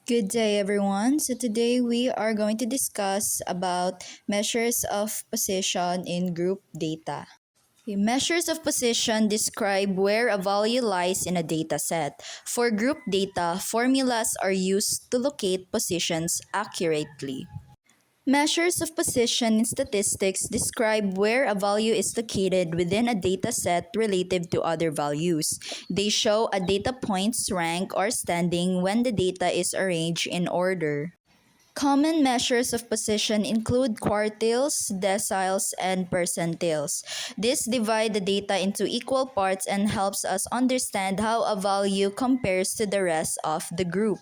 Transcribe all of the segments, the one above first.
Good day, everyone. So today we are going to discuss about measures of position in group data. Okay, measures of position describe where a value lies in a data set. For group data, formulas are used to locate positions accurately. Measures of position in statistics describe where a value is located within a data set relative to other values. They show a data point's rank or standing when the data is arranged in order. Common measures of position include quartiles, deciles, and percentiles. This divide the data into equal parts and helps us understand how a value compares to the rest of the group.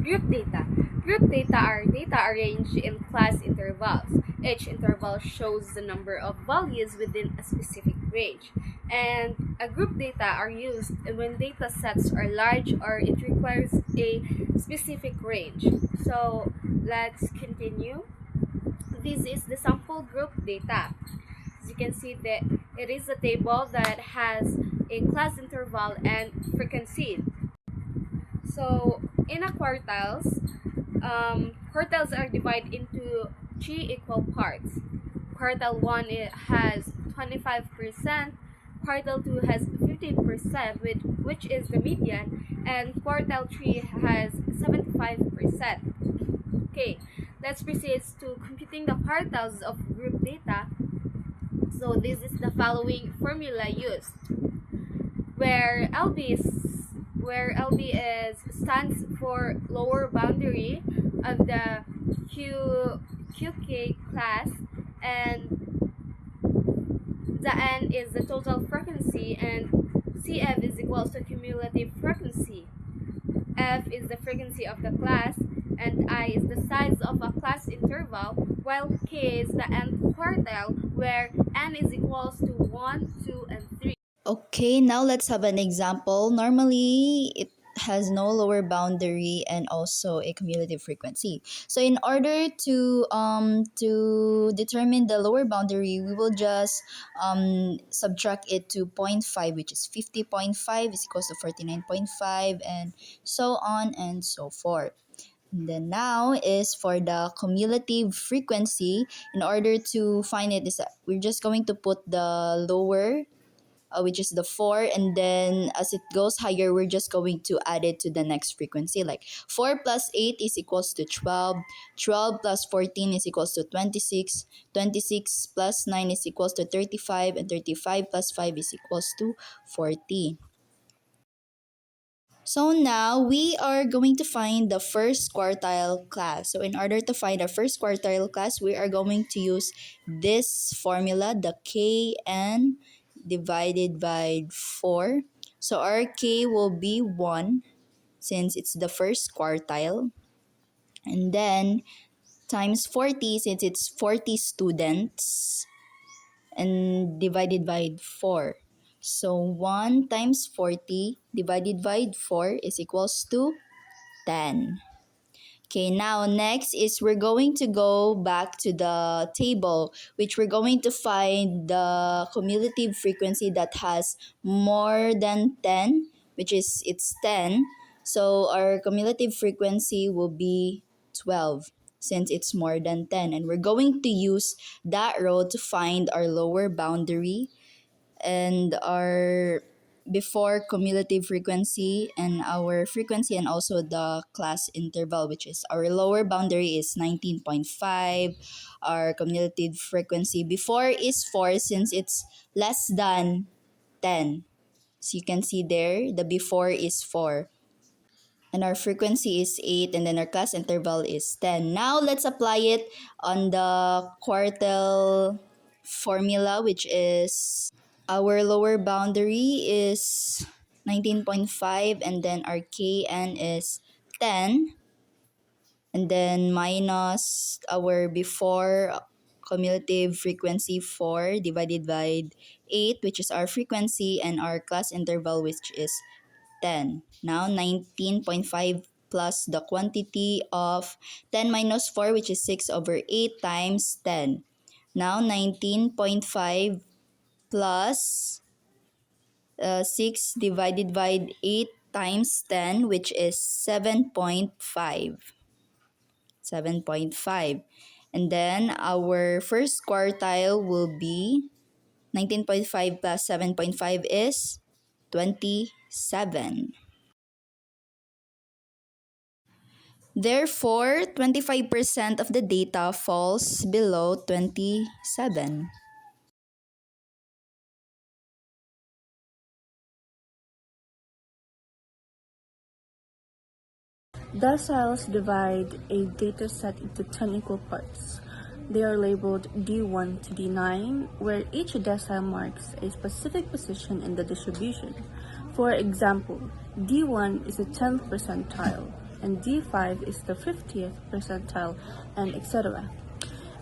Group data. Group data are data arranged in class intervals. Each interval shows the number of values within a specific range. And a group data are used when data sets are large or it requires a specific range. So let's continue. This is the sample group data. As you can see that it is a table that has a class interval and frequency. So in a quartiles are divided into three equal parts. Quartile 1 has 25%, quartile 2 has 15%, which is the median, and quartile 3 has 75%. Okay, let's proceed to computing the quartiles of group data. So this is the following formula used, where LB stands for lower boundary of the QK class, and the N is the total frequency, and CF is equals to cumulative frequency. F is the frequency of the class, and I is the size of a class interval, while K is the nth quartile, where N is equals to 1, 2, and 3. Okay, now let's have an example. Normally, it has no lower boundary and also a cumulative frequency. So in order to determine the lower boundary, we will just subtract it to 0.5, which is 50.5 is equals to 49.5, and so on and so forth. And then now is for the cumulative frequency. In order to find it, we're just going to put the lower, which is the 4, and then as it goes higher we're just going to add it to the next frequency, like 4 plus 8 is equals to 12, 12 plus 14 is equals to 26, 26 plus 9 is equals to 35, and 35 plus 5 is equals to 40. So now we are going to find the first quartile class. So in order to find our first quartile class, we are going to use this formula, the Kn divided by 4. So our K will be 1 since it's the first quartile. And then times 40 since it's 40 students, and divided by 4. So 1 times 40 divided by 4 is equals to 10. Okay, now next is we're going to go back to the table, which we're going to find the cumulative frequency that has more than 10, which is it's 10. So our cumulative frequency will be 12 since it's more than 10. And we're going to use that row to find our lower boundary and our before cumulative frequency and our frequency, and also the class interval, which is our lower boundary is 19.5, our cumulative frequency before is 4 since it's less than 10. So you can see there the before is 4, and our frequency is 8, and then our class interval is 10. Now let's apply it on the quartile formula, which is our lower boundary is 19.5, and then our Kn is 10, and then minus our before cumulative frequency 4 divided by 8, which is our frequency, and our class interval, which is 10. Now 19.5 plus the quantity of 10 minus 4, which is 6 over 8 times 10. Now 19.5 plus 6 divided by 8 times 10, which is 7.5. 7.5. And then our first quartile will be 19.5 plus 7.5 is 27. Therefore, 25% of the data falls below 27. Deciles divide a dataset into 10 equal parts. They are labeled D1 to D9, where each decile marks a specific position in the distribution. For example, D1 is the 10th percentile, and D5 is the 50th percentile, and etc.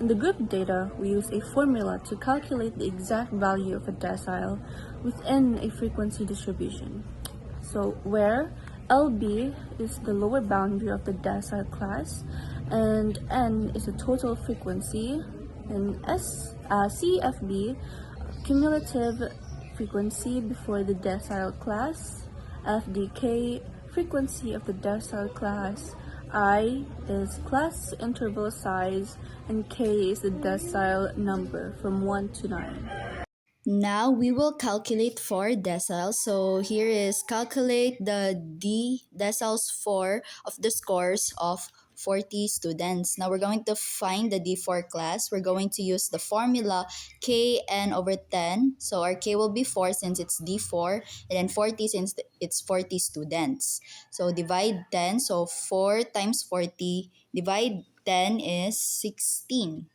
In the group data, we use a formula to calculate the exact value of a decile within a frequency distribution. So where LB is the lower boundary of the decile class and N is the total frequency, and CFB, cumulative frequency before the decile class, FDK, frequency of the decile class, I is class interval size, and K is the decile number from 1 to 9. Now we will calculate for deciles. So here is calculate the deciles for of the scores of 40 students. Now we're going to find the D4 class. We're going to use the formula Kn over 10. So our K will be 4 since it's D4, and then 40 since it's 40 students. So divide 10. So 4 times 40 divide 10 is 16.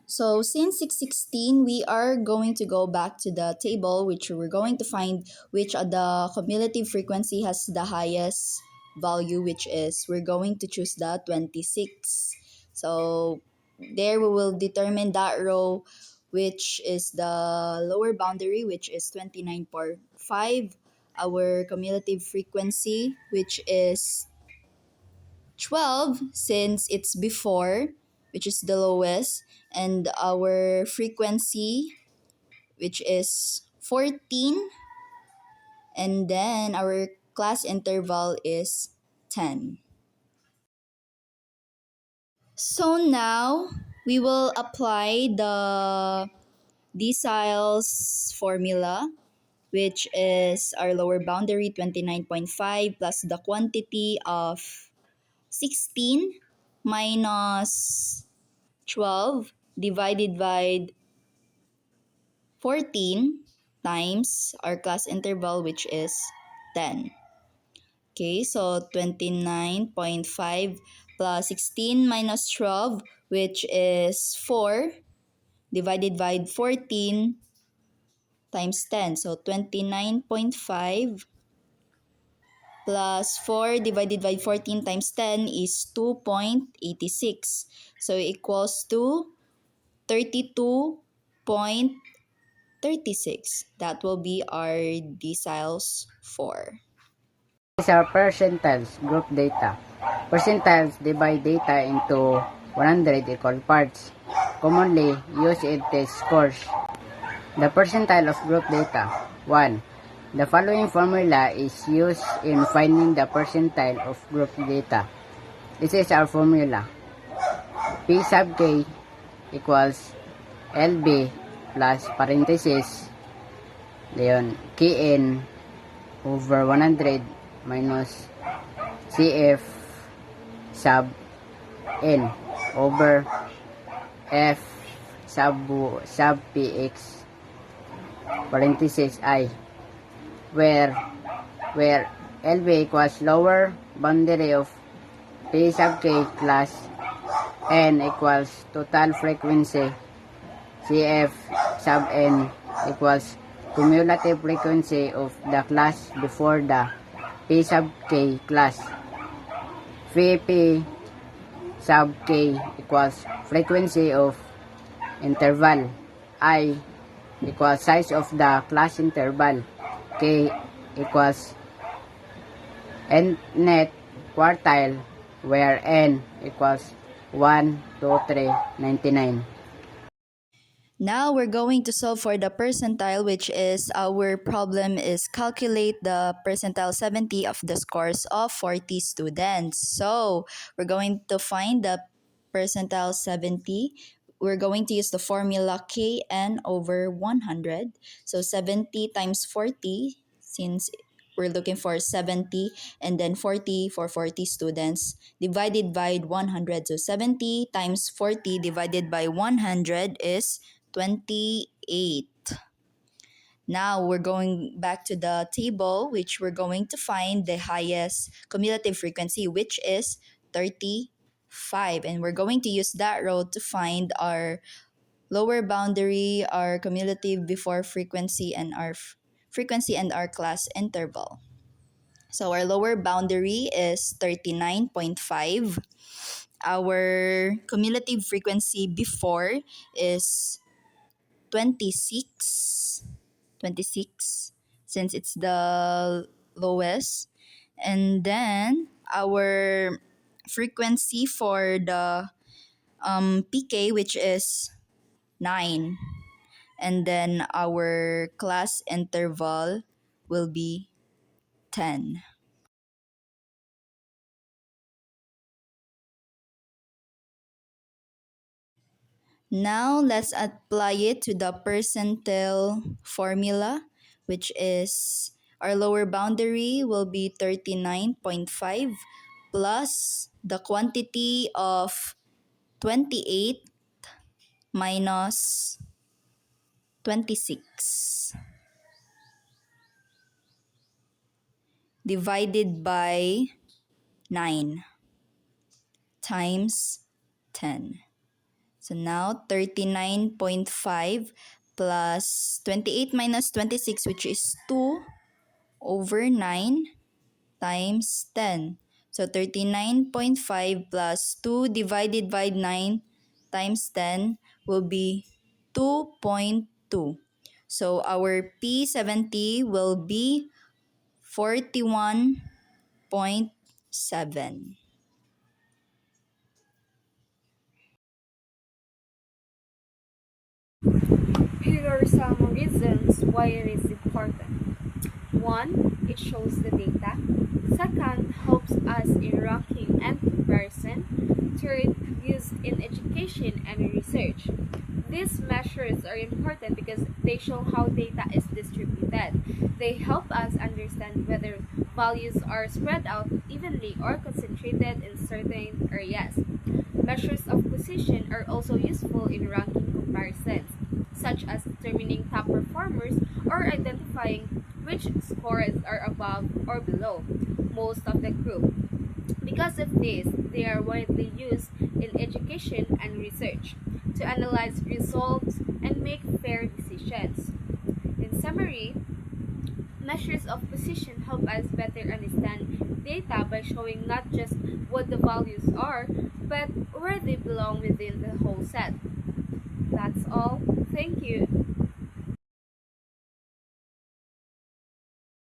So since 616, we are going to go back to the table, which we're going to find which of the cumulative frequency has the highest value, which is we're going to choose the 26. So there we will determine that row, which is the lower boundary, which is 29.5, our cumulative frequency, which is 12 since it's before, which is the lowest, and our frequency, which is 14, and then our class interval is 10. So now we will apply the deciles formula, which is our lower boundary 29.5 plus the quantity of 16 minus 12 divided by 14 times our class interval, which is 10. Okay, so 29.5 plus 16 minus 12, which is 4, divided by 14 times 10. So 29.5 plus 4 divided by 14 times 10 is 2.86. So equals to 32.36. That will be our deciles for. These are percentiles group data. Percentiles divide data into 100 equal parts. Commonly used in test scores. The percentile of group data. 1. The following formula is used in finding the percentile of group data. This is our formula. P sub k equals LB plus parenthesis Kn over 100 minus CF sub N over F sub PX parenthesis I, where LB equals lower boundary of P sub k plus N equals total frequency, CF sub N equals cumulative frequency of the class before the P sub k class. VP sub k equals frequency of interval. I equals size of the class interval. K equals net quartile, where N equals 1, 2, 3, 99. Now we're going to solve for the percentile, which is our problem is calculate the percentile 70 of the scores of 40 students. So we're going to find the percentile 70. We're going to use the formula Kn over 100. So 70 times 40, since we're looking for 70, and then 40 for 40 students, divided by 100. So 70 times 40 divided by 100 is 28. Now we're going back to the table, which we're going to find the highest cumulative frequency, which is 35. And we're going to use that row to find our lower boundary, our cumulative before frequency, and our frequency and our class interval. So our lower boundary is 39.5. Our cumulative frequency before is 26, 26, since it's the lowest. And then our frequency for the PK, which is 9. And then our class interval will be 10. Now let's apply it to the percentile formula, which is our lower boundary will be 39.5 plus the quantity of 28 minus 26 divided by 9 times 10. So now 39.5 plus 28 minus 26, which is 2 over 9 times 10. So 39.5 plus 2 divided by 9 times 10 will be 2.2. So our P70 will be 41.7. Here are some reasons why it is important. 1. It shows the data. Second, helps us in ranking and comparison. Third, used in education and research. These measures are important because they show how data is distributed. They help us understand whether values are spread out evenly or concentrated in certain areas. Measures of position are also useful in ranking comparisons, such as determining top performers or identifying which scores are above or below most of the group. Because of this, they are widely used in education and research to analyze results and make fair decisions. In summary, measures of position help us better understand data by showing not just what the values are, but where they belong within the whole set. That's all. Thank you.